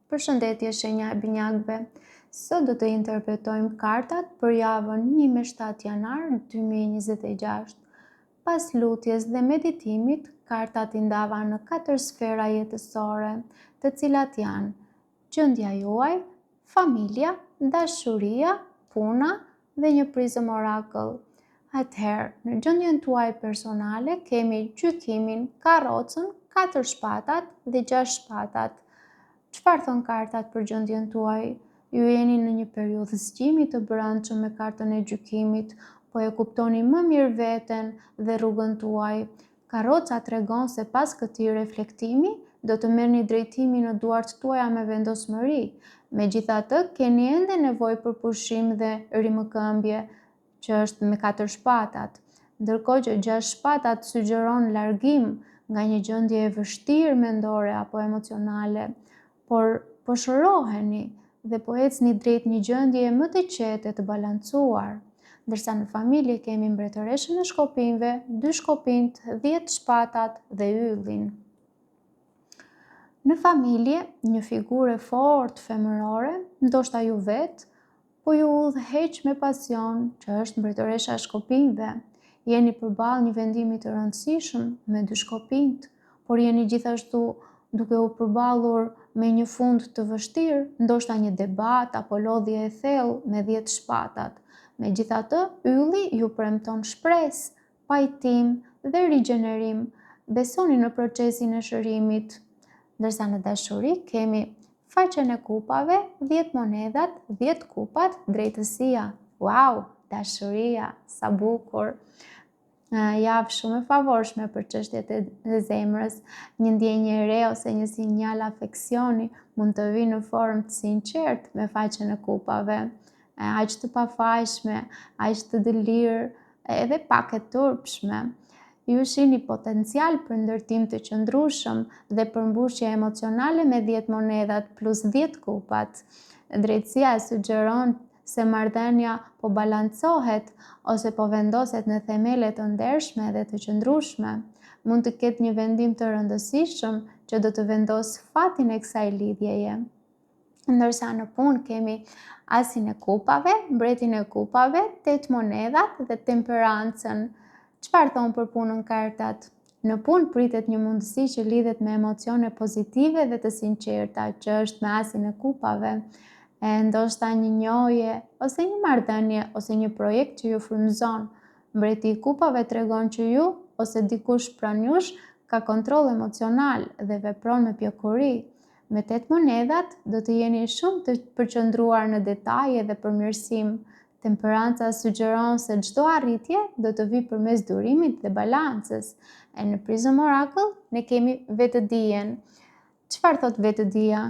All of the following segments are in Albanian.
Përshëndetje shenja e binjakëve. Sot do të interpretojmë kartat për javën 1-7 janar 2026. Pas lutjes dhe meditimit, kartat i ndava në 4 sfera jetësore, të cilat janë gjendja juaj, familja, dashuria, puna dhe një prizëm oracle. Atëherë, në gjendjen tuaj personale kemi gjykimin, karrocën, 4 shpatat dhe 6 shpatat. Çfarë thon kartat për gjendjen tuaj? Ju jeni në një periudhë zgjimi të brendshëm me kartën e gjykimit, po e kuptoni më mirë veten dhe rrugën tuaj. Karroca tregon se pas këtij reflektimi, do të merrni drejtimin në duart tuaja me vendosmëri. Megjithatë, keni ende nevojë për pushim dhe rimëkëmbje, që është me 4 shpatat, ndërkohë që 6 shpatat sugjeron largim nga një gjendje e vështirë mendore apo emocionale. Por po shëroheni dhe po ecni drejt një gjendje më të qetë e të balancuar. Ndërsa në familje kemi mbretëreshën e shkopinjve, 2 shkopinjt, 10 shpatat dhe yllin. Në familje, një figurë fort femërore, ndoshta ju vetë, po ju udhëheq me pasion, që është mbretëresha e shkopinjve. Jeni përballë një vendimi të rëndësishëm me 2 shkopinjt, por jeni gjithashtu duke u përballur me një fund të vështirë, ndoshta një debat apo lodhje e thellë me 10 shpatat. Megjithatë, ylli ju premton shpresë, pajtim dhe rigjenerim. Besoni në procesin e shërimit. Ndërsa në dashuri kemi faqen e kupave, 10 monedhat, 10 kupat, drejtësia. Wow, dashuria, sa bukur! Javë shumë e favorshme për çështjet e zemrës. Një ndjenjë e re ose një sinjal afeksioni mund të vijë në formë të sinqertë me faqen e kupave, aq të pafajshme, aq të dëlirë, edhe pak e turpshme. Ju shihni potencial për ndërtim të qëndrueshëm dhe përmbushje emocionale me 10 monedhat plus 10 kupat. Drejtësia sugjeron se marrëdhënia po balancohet ose po vendoset në themele të ndershme dhe të qëndrueshme. Mund të ketë një vendim të rëndësishëm që do të vendosë fatin e kësaj lidhjeje. Ndërsa në punë kemi asin e kupave, mbretin e kupave, 8 monedhat dhe temperancën. Çfarë thon për punën kartat? Në punë pritet një mundësi që lidhet me emocione pozitive dhe të sinqerta, që është me asin e kupave. Ndoshta një njohje, ose një marrëdhënie, ose një projekt që ju frymëzon. Mbreti i kupave tregon që ju, ose dikush pranë jush, ka kontroll emocional dhe vepron me pjekuri. Me 8 monedhat, do të jeni shumë të përqendruar në detaje dhe përmirësim. Temperanca sugjeron se çdo arritje do të vijë përmes durimit dhe balancës. E në prizëm oracle, ne kemi vetëdijen. Çfarë thot vetëdija?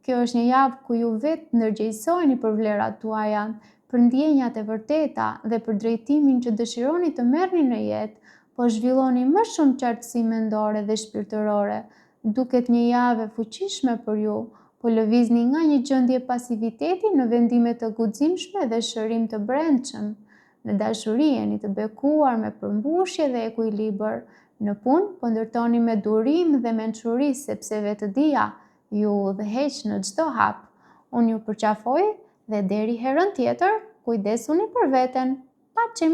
Kjo është një javë ku ju vetë ndërgjegjësoheni për vlerat tuaja, për ndjenjat e vërteta dhe për drejtimin që dëshironi të merrni në jetë, po zhvilloni më shumë qartësi mendore dhe shpirtërore. Duket një javë e fuqishme për ju, po lëvizni nga një gjendje pasiviteti në vendime të guximshme dhe shërim të brendshëm. Në dashuri jeni të bekuar me përmbushje dhe ekuilibër. Në punë po ndërtoni me durim dhe mençuri sepse vetëdija ju udhëheq në çdo hap. Unë ju përqafoj dhe deri herën tjetër, kujdesuni për veten. Paçim!